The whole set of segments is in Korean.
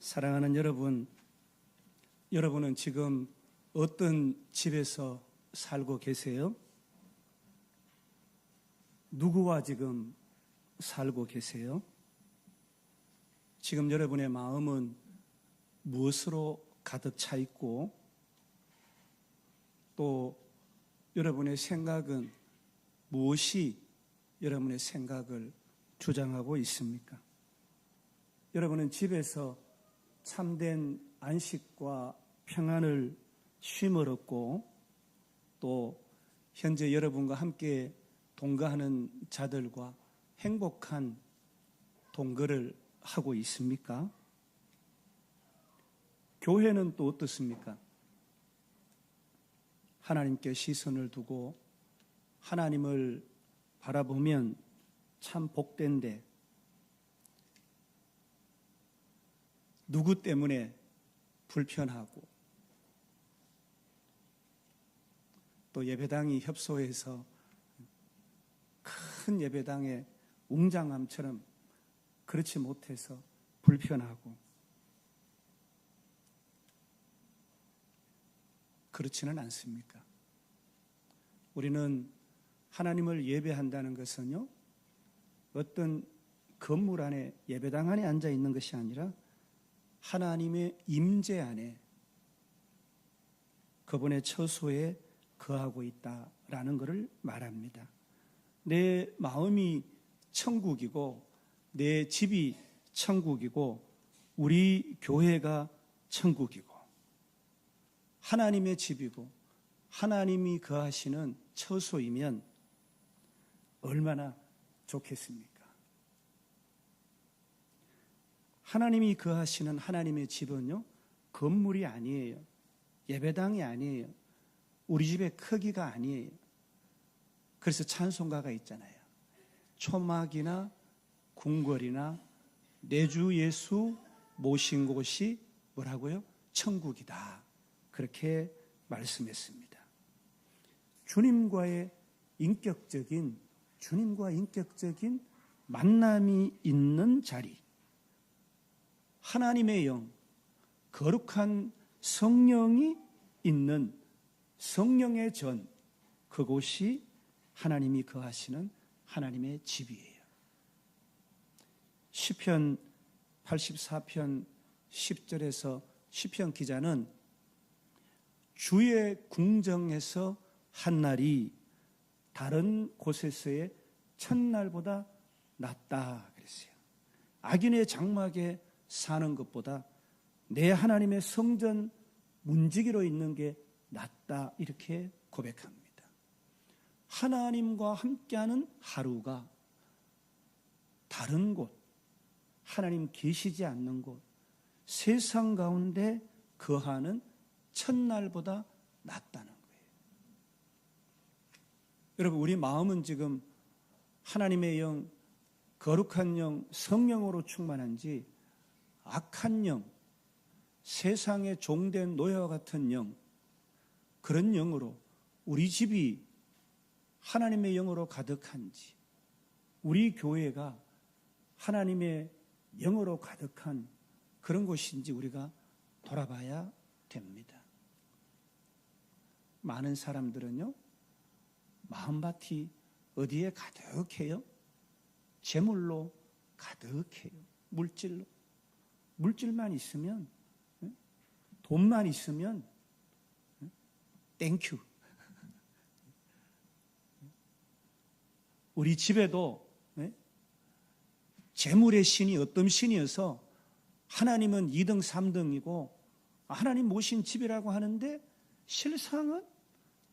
사랑하는 여러분, 여러분은 지금 어떤 집에서 살고 계세요? 누구와 지금 살고 계세요? 지금 여러분의 마음은 무엇으로 가득 차 있고, 또 여러분의 생각은 무엇이 여러분의 생각을 주장하고 있습니까? 여러분은 집에서 참된 안식과 평안을 쉼을 얻고, 또 현재 여러분과 함께 동거하는 자들과 행복한 동거를 하고 있습니까? 교회는 또 어떻습니까? 하나님께 시선을 두고 하나님을 바라보면 참 복된데, 누구 때문에 불편하고, 또 예배당이 협소해서 큰 예배당의 웅장함처럼 그렇지 못해서 불편하고, 그렇지는 않습니까? 우리는 하나님을 예배한다는 것은요, 어떤 건물 안에, 예배당 안에 앉아 있는 것이 아니라 하나님의 임재 안에, 그분의 처소에 거하고 있다라는 것을 말합니다. 내 마음이 천국이고, 내 집이 천국이고, 우리 교회가 천국이고, 하나님의 집이고 하나님이 거하시는 처소이면 얼마나 좋겠습니까? 하나님이 거하시는 하나님의 집은요, 건물이 아니에요. 예배당이 아니에요. 우리 집의 크기가 아니에요. 그래서 찬송가가 있잖아요. 초막이나 궁궐이나 내 주 예수 모신 곳이 뭐라고요? 천국이다. 그렇게 말씀했습니다. 주님과 인격적인 만남이 있는 자리, 하나님의 영, 거룩한 성령이 있는 성령의 전, 그곳이 하나님이 거하시는 하나님의 집이에요. 시편 84편 10절에서 시편 기자는 주의 궁정에서 한 날이 다른 곳에서의 첫날보다 낫다 그랬어요. 악인의 장막에 사는 것보다 내 하나님의 성전 문지기로 있는 게 낫다, 이렇게 고백합니다. 하나님과 함께하는 하루가 다른 곳, 하나님 계시지 않는 곳, 세상 가운데 거하는 첫날보다 낫다는 거예요. 여러분, 우리 마음은 지금 하나님의 영, 거룩한 영, 성령으로 충만한지 악한 영, 세상의 종된 노예와 같은 영, 그런 영으로 우리 집이 하나님의 영으로 가득한지, 우리 교회가 하나님의 영으로 가득한 그런 곳인지 우리가 돌아봐야 됩니다. 많은 사람들은요, 마음밭이 어디에 가득해요? 재물로 가득해요. 물질만 있으면, 돈만 있으면 땡큐. 우리 집에도 재물의 신이 어떤 신이어서 하나님은 2등, 3등이고 하나님 모신 집이라고 하는데, 실상은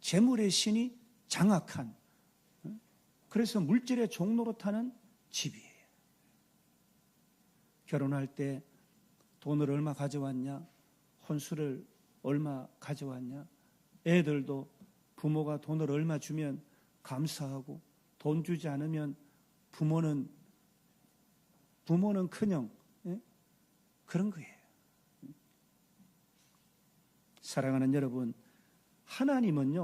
재물의 신이 장악한, 그래서 물질의 종로로 타는 집이에요. 결혼할 때 돈을 얼마 가져왔냐, 혼수를 얼마 가져왔냐, 애들도 부모가 돈을 얼마 주면 감사하고, 돈 주지 않으면 부모는 그냥 그런 거예요. 사랑하는 여러분, 하나님은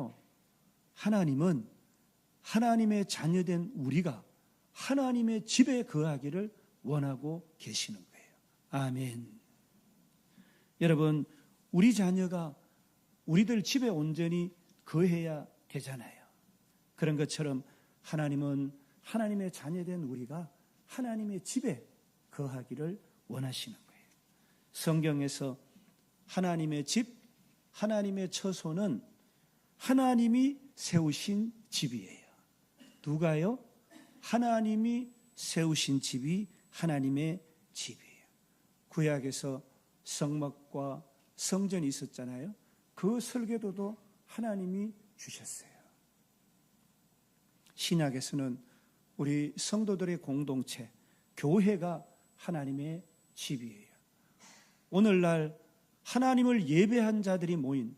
하나님의 자녀된 우리가 하나님의 집에 거하기를 원하고 계시는 거예요. 아멘. 여러분, 우리 자녀가 우리들 집에 온전히 거해야 되잖아요. 그런 것처럼 하나님은 하나님의 자녀된 우리가 하나님의 집에 거하기를 원하시는 거예요. 성경에서 하나님의 집, 하나님의 처소는 하나님이 세우신 집이에요. 누가요? 하나님이 세우신 집이 하나님의 집이에요. 구약에서 성막과 성전이 있었잖아요. 그 설계도도 하나님이 주셨어요. 신약에서는 우리 성도들의 공동체, 교회가 하나님의 집이에요. 오늘날 하나님을 예배한 자들이 모인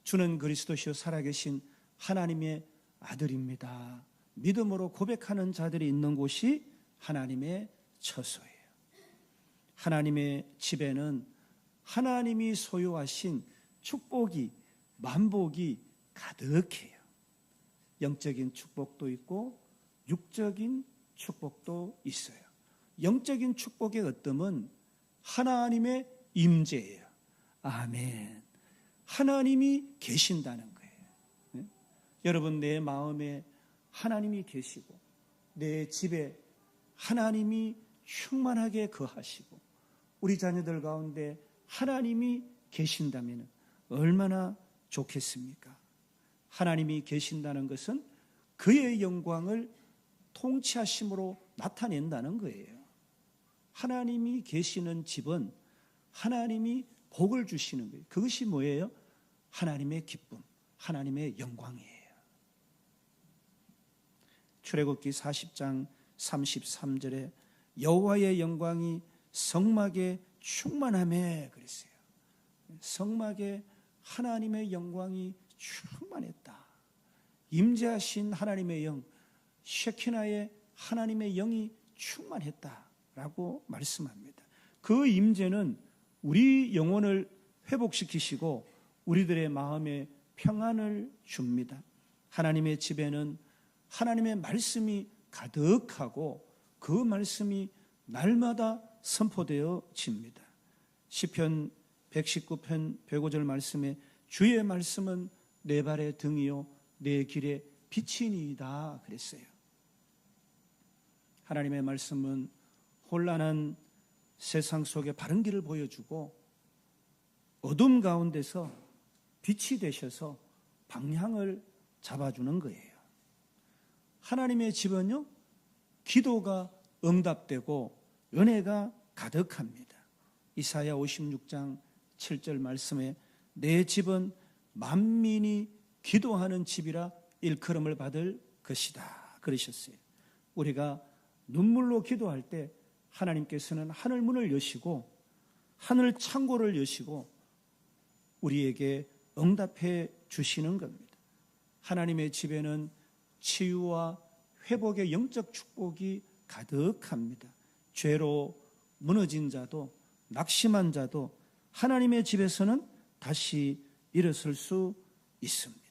주는 그리스도시요 살아계신 하나님의 아들입니다. 믿음으로 고백하는 자들이 있는 곳이 하나님의 처소예요. 하나님의 집에는 하나님이 소유하신 축복이, 만복이 가득해요. 영적인 축복도 있고 육적인 축복도 있어요. 영적인 축복의 어뜸은 하나님의 임재예요. 아멘. 하나님이 계신다는 거예요. 네? 여러분, 내 마음에 하나님이 계시고 내 집에 하나님이 충만하게 거하시고 우리 자녀들 가운데 하나님이 계신다면 얼마나 좋겠습니까? 하나님이 계신다는 것은 그의 영광을 통치하심으로 나타낸다는 거예요. 하나님이 계시는 집은 하나님이 복을 주시는 거예요. 그것이 뭐예요? 하나님의 기쁨, 하나님의 영광이에요. 출애굽기 40장 33절에 여호와의 영광이 성막에 충만하며 그랬어요. 성막에 하나님의 영광이 충만했다. 임재하신 하나님의 영, 셰키나의 하나님의 영이 충만했다라고 말씀합니다. 그 임재는 우리 영혼을 회복시키시고 우리들의 마음에 평안을 줍니다. 하나님의 집에는 하나님의 말씀이 가득하고 그 말씀이 날마다 선포되어집니다. 시편 119편 105절 말씀에 주의 말씀은 내 발의 등이요 내 길의 빛이니이다 그랬어요. 하나님의 말씀은 혼란한 세상 속에 바른 길을 보여주고 어둠 가운데서 빛이 되셔서 방향을 잡아주는 거예요. 하나님의 집은요, 기도가 응답되고 은혜가 가득합니다. 이사야 56장 7절 말씀에 내 집은 만민이 기도하는 집이라 일컬음을 받을 것이다 그러셨어요. 우리가 눈물로 기도할 때 하나님께서는 하늘 문을 여시고 하늘 창고를 여시고 우리에게 응답해 주시는 겁니다. 하나님의 집에는 치유와 회복의 영적 축복이 가득합니다. 죄로 무너진 자도 낙심한 자도 하나님의 집에서는 다시 일어설 수 있습니다.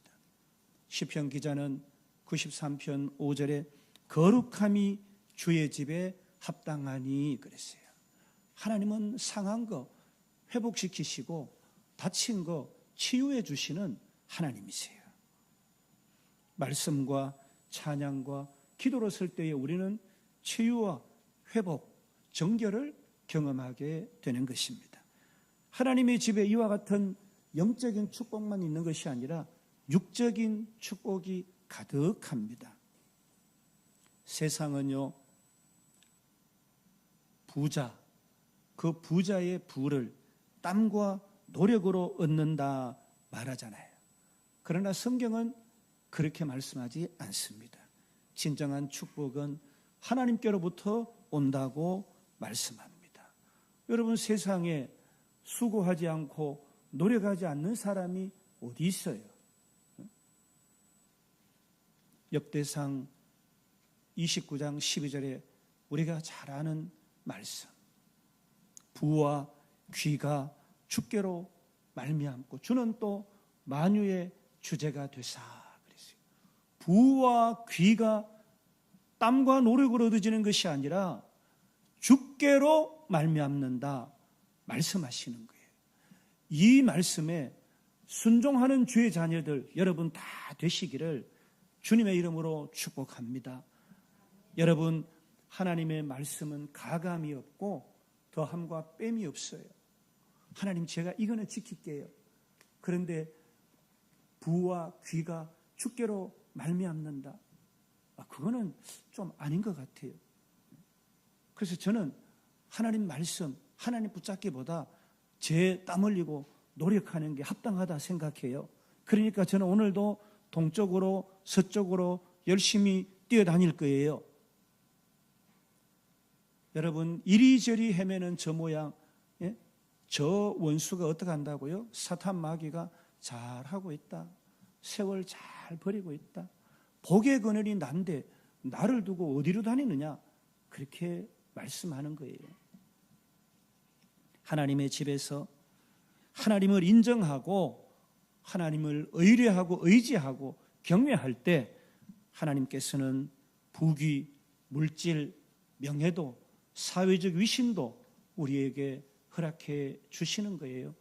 시편 기자는 93편 5절에 거룩함이 주의 집에 합당하니 그랬어요. 하나님은 상한 거 회복시키시고 다친 거 치유해 주시는 하나님이세요. 말씀과 찬양과 기도로 설 때에 우리는 치유와 회복, 정결을 경험하게 되는 것입니다. 하나님의 집에 이와 같은 영적인 축복만 있는 것이 아니라 육적인 축복이 가득합니다. 세상은요, 부자, 그 부자의 부를 땀과 노력으로 얻는다 말하잖아요. 그러나 성경은 그렇게 말씀하지 않습니다. 진정한 축복은 하나님께로부터 온다고 말씀합니다. 여러분, 세상에 수고하지 않고 노력하지 않는 사람이 어디 있어요? 역대상 29장 12절에 우리가 잘 아는 말씀, 부와 귀가 주께로 말미암고 주는 또 만유의 주제가 되사 그랬어요. 부와 귀가 땀과 노력으로 얻어지는 것이 아니라 주께로 말미암는다 말씀하시는 거예요. 이 말씀에 순종하는 주의 자녀들 여러분 다 되시기를 주님의 이름으로 축복합니다. 여러분, 하나님의 말씀은 가감이 없고 더함과 뺨이 없어요. 하나님, 제가 이거는 지킬게요. 그런데 부와 귀가 주께로 말미암는다. 그거는 좀 아닌 것 같아요. 그래서 저는 하나님 말씀, 하나님 붙잡기보다 제 땀 흘리고 노력하는 게 합당하다 생각해요. 그러니까 저는 오늘도 동쪽으로 서쪽으로 열심히 뛰어다닐 거예요. 여러분, 이리저리 헤매는 저 모양, 저 원수가 어떻게 한다고요? 사탄 마귀가 잘하고 있다. 세월 잘 버리고 있다. 복의 그늘이 난데 나를 두고 어디로 다니느냐? 그렇게 말씀하는 거예요. 하나님의 집에서 하나님을 인정하고 하나님을 의뢰하고 의지하고 경외할 때 하나님께서는 부귀, 물질, 명예도, 사회적 위신도 우리에게 허락해 주시는 거예요.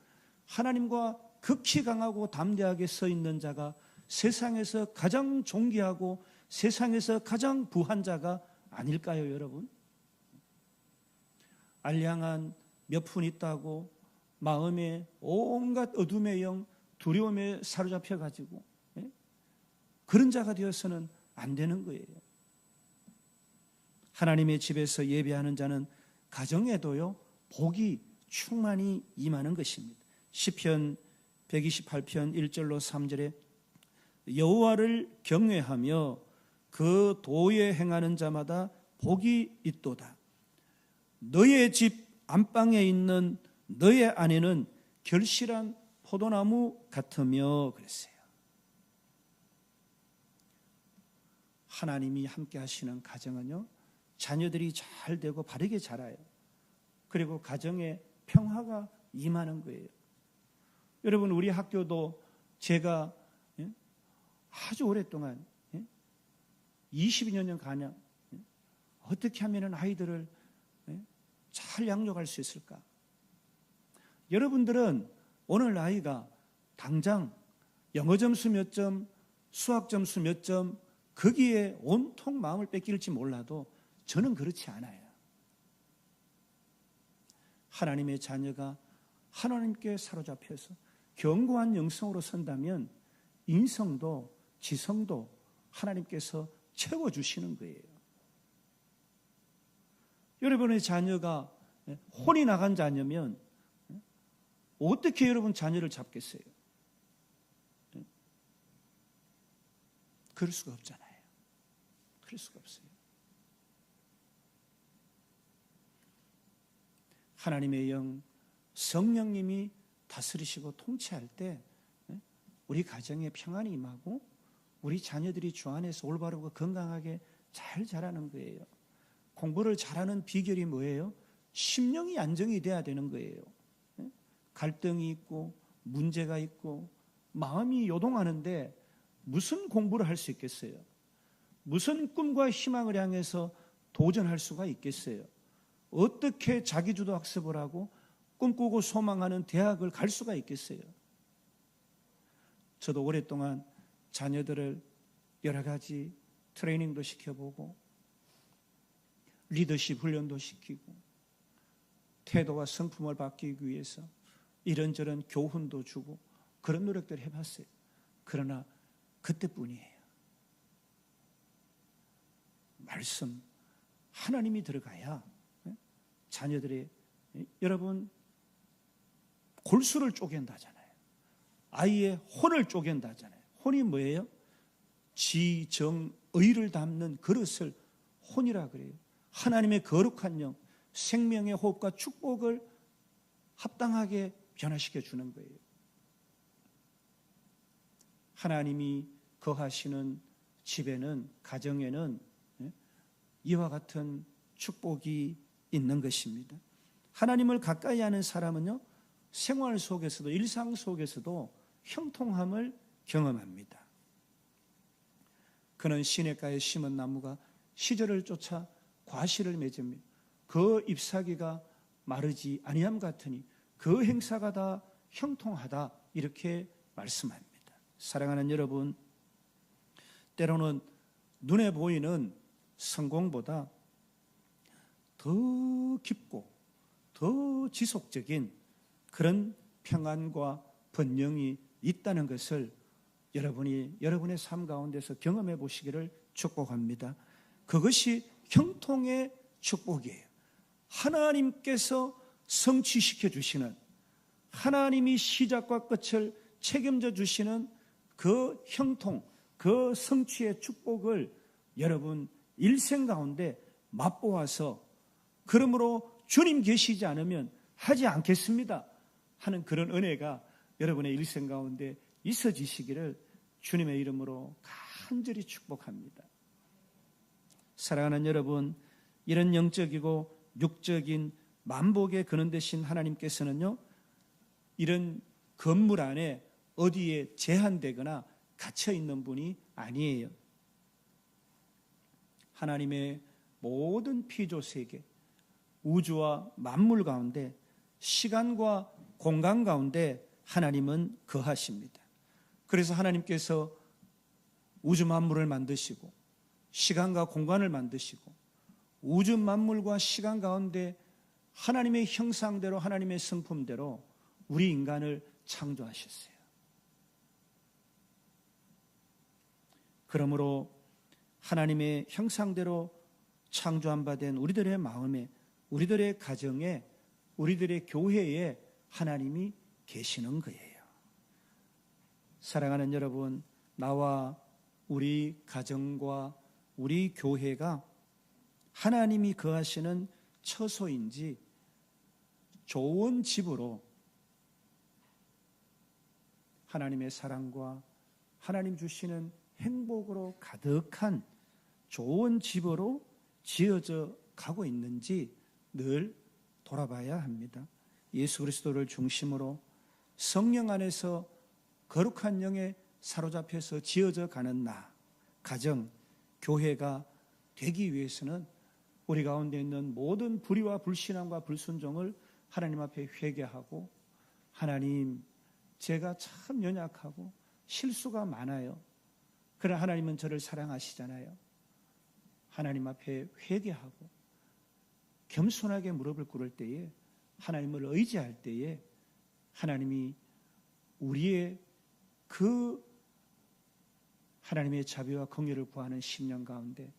하나님과 극히 강하고 담대하게 서 있는 자가 세상에서 가장 존귀하고 세상에서 가장 부한 자가 아닐까요, 여러분? 알량한 몇 푼 있다고 마음에 온갖 어둠의 영, 두려움에 사로잡혀 가지고 그런 자가 되어서는 안 되는 거예요. 하나님의 집에서 예배하는 자는 가정에도요 복이 충만히 임하는 것입니다. 시편 128편 1절로 3절에 여호와를 경외하며 그 도에 행하는 자마다 복이 있도다. 너의 집 안방에 있는 너의 아내는 결실한 포도나무 같으며 그랬어요. 하나님이 함께 하시는 가정은요 자녀들이 잘 되고 바르게 자라요. 그리고 가정에 평화가 임하는 거예요. 여러분, 우리 학교도 제가 아주 오랫동안 22년 가량 어떻게 하면 아이들을 잘 양육할 수 있을까? 여러분들은 오늘 아이가 당장 영어 점수 몇 점, 수학 점수 몇 점, 거기에 온통 마음을 뺏길지 몰라도 저는 그렇지 않아요. 하나님의 자녀가 하나님께 사로잡혀서 견고한 영성으로 선다면 인성도 지성도 하나님께서 채워주시는 거예요. 여러분의 자녀가 혼이 나간 자녀면 어떻게 여러분 자녀를 잡겠어요? 그럴 수가 없잖아요. 그럴 수가 없어요. 하나님의 영, 성령님이 다스리시고 통치할 때 우리 가정에 평안이 임하고 우리 자녀들이 주 안에서 올바르고 건강하게 잘 자라는 거예요. 공부를 잘하는 비결이 뭐예요? 심령이 안정이 돼야 되는 거예요. 갈등이 있고 문제가 있고 마음이 요동하는데 무슨 공부를 할 수 있겠어요? 무슨 꿈과 희망을 향해서 도전할 수가 있겠어요? 어떻게 자기주도 학습을 하고 꿈꾸고 소망하는 대학을 갈 수가 있겠어요? 저도 오랫동안 자녀들을 여러 가지 트레이닝도 시켜보고 리더십 훈련도 시키고 태도와 성품을 바뀌기 위해서 이런저런 교훈도 주고 그런 노력들을 해봤어요. 그러나 그때뿐이에요. 말씀, 하나님이 들어가야 자녀들의 여러분 골수를 쪼갠다잖아요. 아이의 혼을 쪼갠다잖아요. 혼이 뭐예요? 지, 정, 의를 담는 그릇을 혼이라 그래요. 하나님의 거룩한 영, 생명의 호흡과 축복을 합당하게 변화시켜 주는 거예요. 하나님이 거하시는 집에는, 가정에는 이와 같은 축복이 있는 것입니다. 하나님을 가까이 하는 사람은요, 생활 속에서도, 일상 속에서도 형통함을 경험합니다. 그는 시냇가에 심은 나무가 시절을 쫓아 과실을 맺으며 그 잎사귀가 마르지 아니함 같으니 그 행사가 다 형통하다 이렇게 말씀합니다. 사랑하는 여러분, 때로는 눈에 보이는 성공보다 더 깊고 더 지속적인 그런 평안과 번영이 있다는 것을 여러분이 여러분의 삶 가운데서 경험해 보시기를 축복합니다. 그것이 형통의 축복이에요. 하나님께서 성취시켜 주시는, 하나님이 시작과 끝을 책임져 주시는 그 형통, 그 성취의 축복을 여러분 일생 가운데 맛보아서, 그러므로 주님 계시지 않으면 하지 않겠습니다 하는 그런 은혜가 여러분의 일생 가운데 있어지시기를 주님의 이름으로 간절히 축복합니다. 사랑하는 여러분, 이런 영적이고 육적인 만복의 근원 되신 하나님께서는요, 이런 건물 안에 어디에 제한되거나 갇혀 있는 분이 아니에요. 하나님의 모든 피조 세계, 우주와 만물 가운데, 시간과 공간 가운데 하나님은 거하십니다. 그래서 하나님께서 우주 만물을 만드시고 시간과 공간을 만드시고 우주 만물과 시간 가운데 하나님의 형상대로, 하나님의 성품대로 우리 인간을 창조하셨어요. 그러므로 하나님의 형상대로 창조한 바 된 우리들의 마음에, 우리들의 가정에, 우리들의 교회에 하나님이 계시는 거예요. 사랑하는 여러분, 나와 우리 가정과 우리 교회가 하나님이 거하시는 처소인지 좋은 집으로, 하나님의 사랑과 하나님 주시는 행복으로 가득한 좋은 집으로 지어져 가고 있는지 늘 돌아봐야 합니다. 예수 그리스도를 중심으로 성령 안에서 거룩한 영에 사로잡혀서 지어져 가는 나, 가정, 교회가 되기 위해서는 우리 가운데 있는 모든 불의와 불신앙과 불순종을 하나님 앞에 회개하고, 하나님, 제가 참 연약하고 실수가 많아요. 그러나 하나님은 저를 사랑하시잖아요. 하나님 앞에 회개하고 겸손하게 무릎을 꿇을 때에, 하나님을 의지할 때에 하나님이 우리의 그 하나님의 자비와 긍휼을 구하는 심령 가운데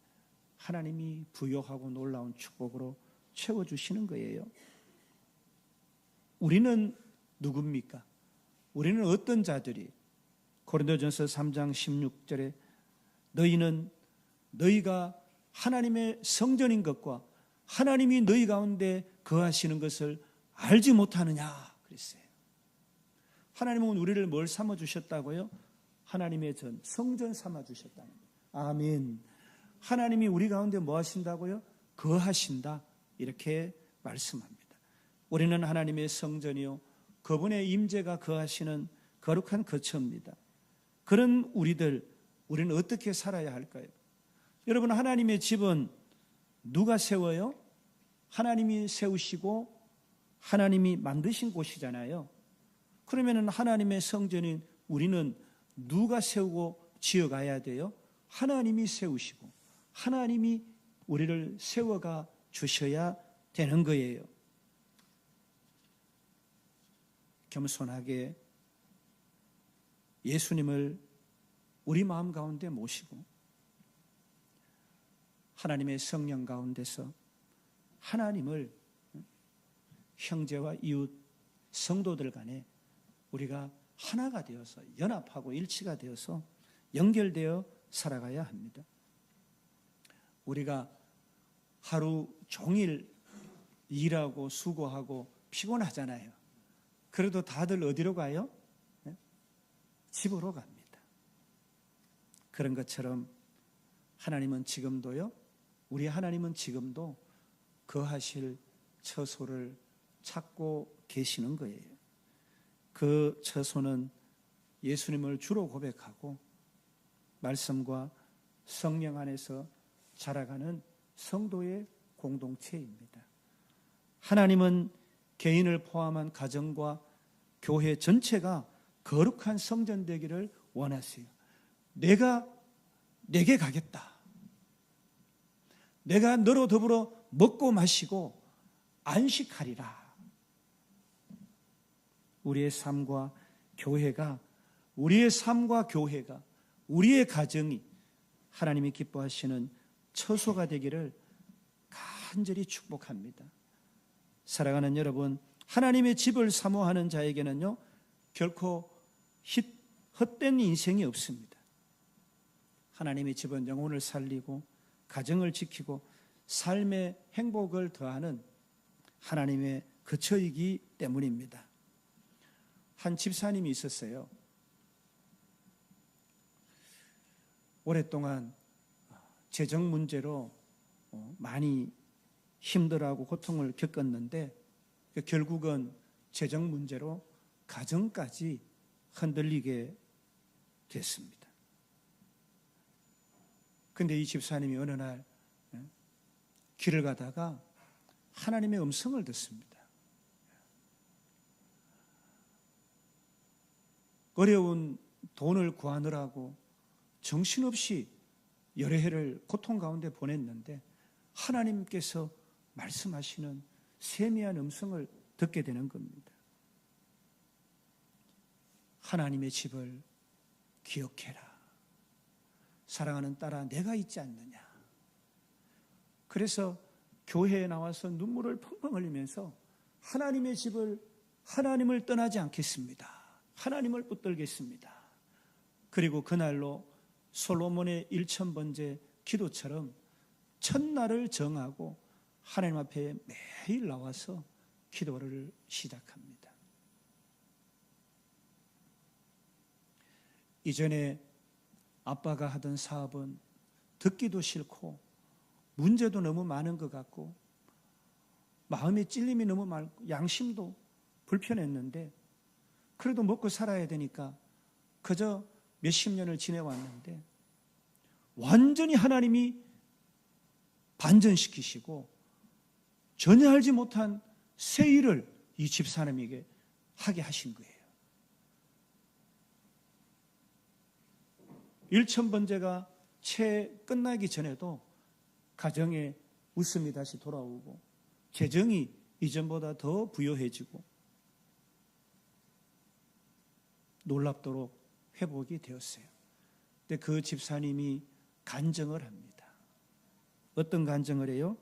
하나님이 부요하고 놀라운 축복으로 채워주시는 거예요. 우리는 누굽니까? 우리는 어떤 자들이? 고린도전서 3장 16절에 너희는 너희가 하나님의 성전인 것과 하나님이 너희 가운데 거하시는 것을 알지 못하느냐 그랬어요. 하나님은 우리를 뭘 삼아주셨다고요? 하나님의 전, 성전 삼아주셨다는 거예요. 아멘. 하나님이 우리 가운데 뭐 하신다고요? 거하신다, 이렇게 말씀합니다. 우리는 하나님의 성전이요, 그분의 임재가 거하시는 거룩한 거처입니다. 그런 우리는 어떻게 살아야 할까요? 여러분, 하나님의 집은 누가 세워요? 하나님이 세우시고 하나님이 만드신 곳이잖아요. 그러면 하나님의 성전인 우리는 누가 세우고 지어가야 돼요? 하나님이 세우시고 하나님이 우리를 세워가 주셔야 되는 거예요. 겸손하게 예수님을 우리 마음 가운데 모시고 하나님의 성령 가운데서 하나님을 형제와 이웃 성도들 간에 우리가 하나가 되어서 연합하고 일치가 되어서 연결되어 살아가야 합니다. 우리가 하루 종일 일하고 수고하고 피곤하잖아요. 그래도 다들 어디로 가요? 집으로 갑니다. 그런 것처럼 하나님은 지금도요, 우리 하나님은 지금도 거하실 처소를 찾고 계시는 거예요. 그 처소는 예수님을 주로 고백하고 말씀과 성령 안에서 자라가는 성도의 공동체입니다. 하나님은 개인을 포함한 가정과 교회 전체가 거룩한 성전 되기를 원하세요. 내가 내게 가겠다. 내가 너로 더불어 먹고 마시고 안식하리라. 우리의 삶과 교회가, 우리의 가정이 하나님이 기뻐하시는 처소가 되기를 간절히 축복합니다. 사랑하는 여러분, 하나님의 집을 사모하는 자에게는요, 결코 헛된 인생이 없습니다. 하나님의 집은 영혼을 살리고 가정을 지키고 삶의 행복을 더하는 하나님의 거처이기 때문입니다. 한 집사님이 있었어요. 오랫동안 재정 문제로 많이 힘들어하고 고통을 겪었는데 결국은 재정 문제로 가정까지 흔들리게 됐습니다. 그런데 이 집사님이 어느 날 길을 가다가 하나님의 음성을 듣습니다. 어려운 돈을 구하느라고 정신없이 여러 해를 고통 가운데 보냈는데 하나님께서 말씀하시는 세미한 음성을 듣게 되는 겁니다. 하나님의 집을 기억해라. 사랑하는 딸아, 내가 있지 않느냐. 그래서 교회에 나와서 눈물을 펑펑 흘리면서 하나님의 집을, 하나님을 떠나지 않겠습니다. 하나님을 붙들겠습니다. 그리고 그날로 솔로몬의 1000번째 기도처럼 첫날을 정하고 하나님 앞에 매일 나와서 기도를 시작합니다. 이전에 아빠가 하던 사업은 듣기도 싫고 문제도 너무 많은 것 같고 마음의 찔림이 너무 많고 양심도 불편했는데 그래도 먹고 살아야 되니까 그저 몇십 년을 지내왔는데 완전히 하나님이 반전시키시고 전혀 알지 못한 새 일을 이 집사람에게 하게 하신 거예요. 1000번째가 채 끝나기 전에도 가정에 웃음이 다시 돌아오고 재정이 이전보다 더 부유해지고 놀랍도록 회복이 되었어요. 근데 그 집사님이 간증을 합니다. 어떤 간증을 해요?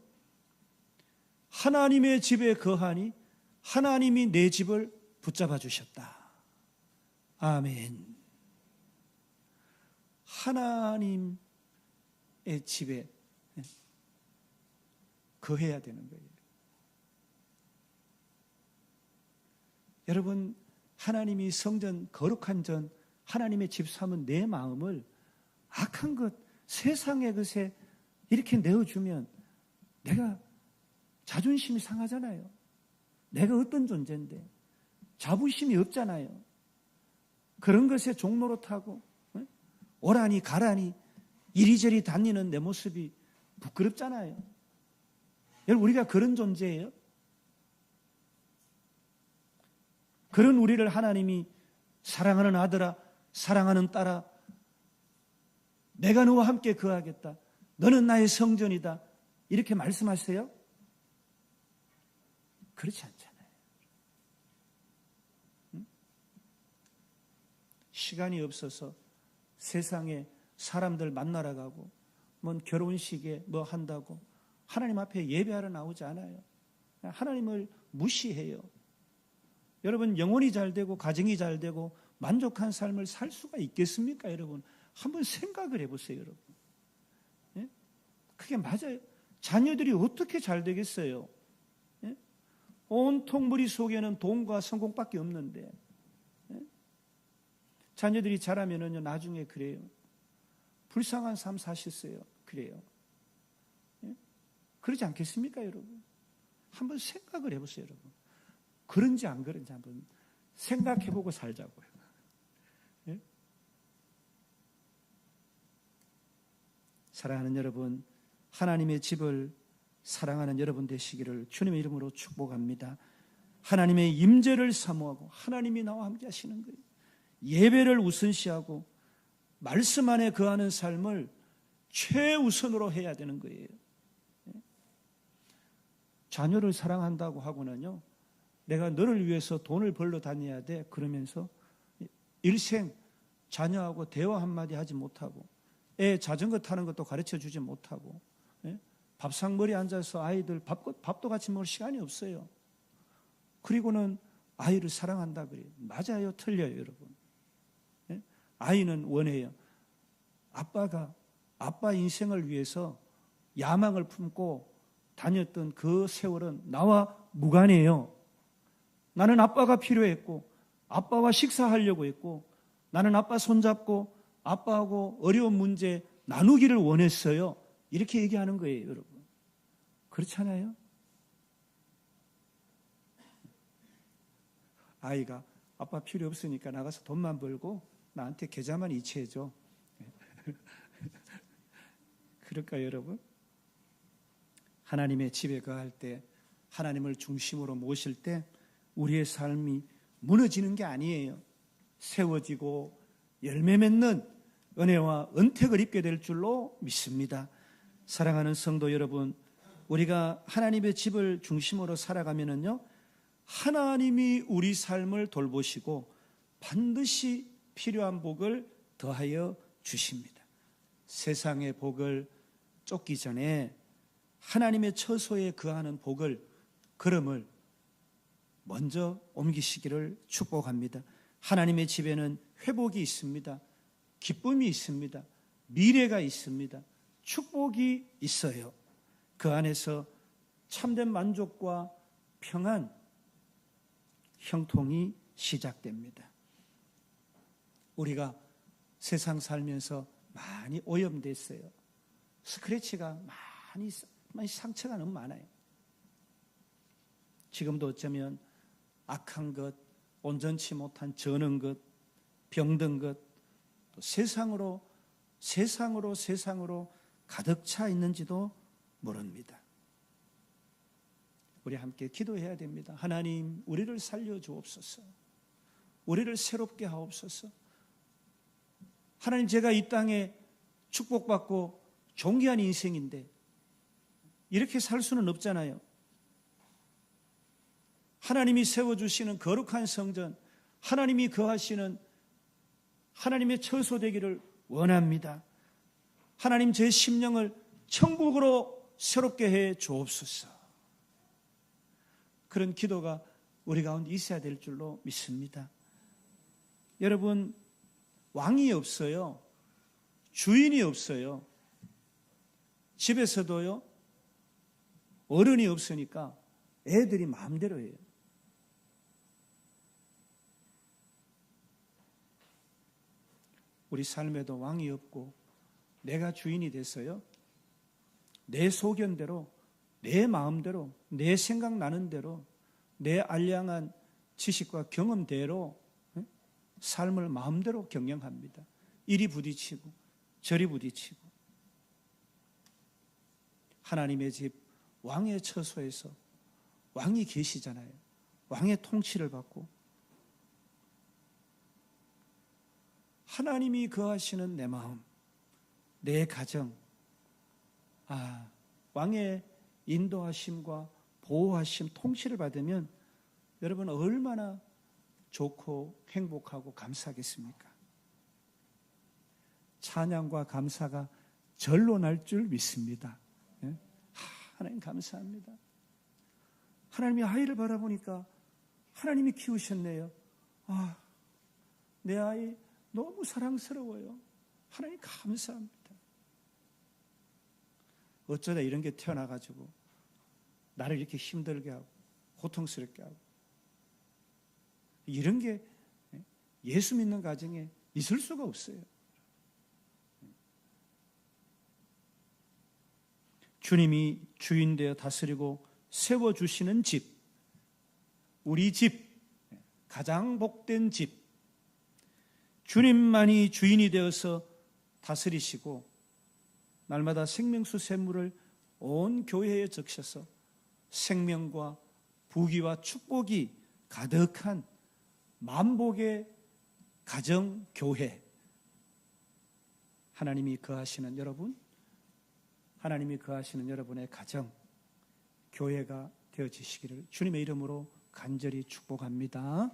하나님의 집에 거하니 하나님이 내 집을 붙잡아 주셨다. 아멘. 하나님의 집에 거해야 되는 거예요. 여러분, 하나님이 성전, 거룩한 전, 하나님의 집 삼은 내 마음을 악한 것, 세상의 것에 이렇게 내어주면 내가 자존심이 상하잖아요. 내가 어떤 존재인데 자부심이 없잖아요. 그런 것에 종노릇하고 오라니 가라니 이리저리 다니는 내 모습이 부끄럽잖아요. 여러분, 우리가 그런 존재예요. 그런 우리를 하나님이 사랑하는 아들아, 사랑하는 딸아, 내가 너와 함께 거하겠다. 너는 나의 성전이다. 이렇게 말씀하세요? 그렇지 않잖아요. 응? 시간이 없어서 세상에 사람들 만나러 가고 뭔 결혼식에 뭐 한다고 하나님 앞에 예배하러 나오지 않아요. 하나님을 무시해요. 여러분, 영혼이 잘 되고 가정이 잘 되고 만족한 삶을 살 수가 있겠습니까? 여러분, 한번 생각을 해보세요. 여러분, 예? 그게 맞아요. 자녀들이 어떻게 잘 되겠어요? 예? 온통 머리 속에는 돈과 성공밖에 없는데, 예? 자녀들이 자라면은요, 나중에 그래요. 불쌍한 삶 사셨어요. 그래요. 예? 그러지 않겠습니까, 여러분? 한번 생각을 해보세요, 여러분. 그런지 안 그런지 한번 생각해보고 살자고요. 예? 사랑하는 여러분, 하나님의 집을 사랑하는 여러분 되시기를 주님의 이름으로 축복합니다. 하나님의 임재를 사모하고 하나님이 나와 함께 하시는 거예요. 예배를 우선시하고 말씀 안에 거하는 삶을 최우선으로 해야 되는 거예요. 자녀를 사랑한다고 하고는요, 내가 너를 위해서 돈을 벌러 다녀야 돼 그러면서 일생 자녀하고 대화 한마디 하지 못하고 애 자전거 타는 것도 가르쳐 주지 못하고 밥상머리에 앉아서 아이들 밥도 같이 먹을 시간이 없어요. 그리고는 아이를 사랑한다 그래요. 맞아요? 틀려요, 여러분? 아이는 원해요. 아빠 인생을 위해서 야망을 품고 다녔던 그 세월은 나와 무관해요. 나는 아빠가 필요했고 아빠와 식사하려고 했고 나는 아빠 손잡고 아빠하고 어려운 문제 나누기를 원했어요. 이렇게 얘기하는 거예요, 여러분. 그렇잖아요? 아이가 아빠 필요 없으니까 나가서 돈만 벌고 나한테 계좌만 이체해줘. 그럴까요, 여러분? 하나님의 집에 거할 때, 하나님을 중심으로 모실 때 우리의 삶이 무너지는 게 아니에요. 세워지고 열매 맺는 은혜와 은택을 입게 될 줄로 믿습니다. 사랑하는 성도 여러분, 우리가 하나님의 집을 중심으로 살아가면은요, 하나님이 우리 삶을 돌보시고 반드시 필요한 복을 더하여 주십니다. 세상의 복을 쫓기 전에 하나님의 처소에 거하는 복을, 걸음을 먼저 옮기시기를 축복합니다. 하나님의 집에는 회복이 있습니다. 기쁨이 있습니다. 미래가 있습니다. 축복이 있어요. 그 안에서 참된 만족과 평안, 형통이 시작됩니다. 우리가 세상 살면서 많이 오염됐어요. 스크래치가 많이 상처가 너무 많아요. 지금도 어쩌면 악한 것, 온전치 못한 저는 것, 병든 것, 또 세상으로 가득 차 있는지도 모릅니다. 우리 함께 기도해야 됩니다. 하나님, 우리를 살려주옵소서. 우리를 새롭게 하옵소서. 하나님, 제가 이 땅에 축복받고 존귀한 인생인데 이렇게 살 수는 없잖아요. 하나님이 세워주시는 거룩한 성전, 하나님이 거하시는 하나님의 처소 되기를 원합니다. 하나님, 제 심령을 천국으로 새롭게 해 주옵소서. 그런 기도가 우리 가운데 있어야 될 줄로 믿습니다. 여러분, 왕이 없어요. 주인이 없어요. 집에서도요, 어른이 없으니까 애들이 마음대로 해요. 우리 삶에도 왕이 없고 내가 주인이 됐어요. 내 소견대로, 내 마음대로, 내 생각나는 대로, 내 알량한 지식과 경험대로 삶을 마음대로 경영합니다. 이리 부딪히고 저리 부딪히고. 하나님의 집 왕의 처소에서 왕이 계시잖아요. 왕의 통치를 받고 하나님이 거하시는 내 마음, 내 가정, 왕의 인도하심과 보호하심, 통치를 받으면 여러분 얼마나 좋고 행복하고 감사하겠습니까? 찬양과 감사가 절로 날 줄 믿습니다. 하나님 감사합니다. 하나님이 아이를 바라보니까 하나님이 키우셨네요. 내 아이 너무 사랑스러워요. 하나님 감사합니다. 어쩌다 이런 게 태어나가지고 나를 이렇게 힘들게 하고 고통스럽게 하고, 이런 게 예수 믿는 가정에 있을 수가 없어요. 주님이 주인 되어 다스리고 세워주시는 집, 우리 집, 가장 복된 집, 주님만이 주인이 되어서 다스리시고 날마다 생명수 샘물을 온 교회에 적셔서 생명과 부귀와 축복이 가득한 만복의 가정, 교회, 하나님이 거하시는 여러분, 하나님이 거하시는 여러분의 가정, 교회가 되어지시기를 주님의 이름으로 간절히 축복합니다.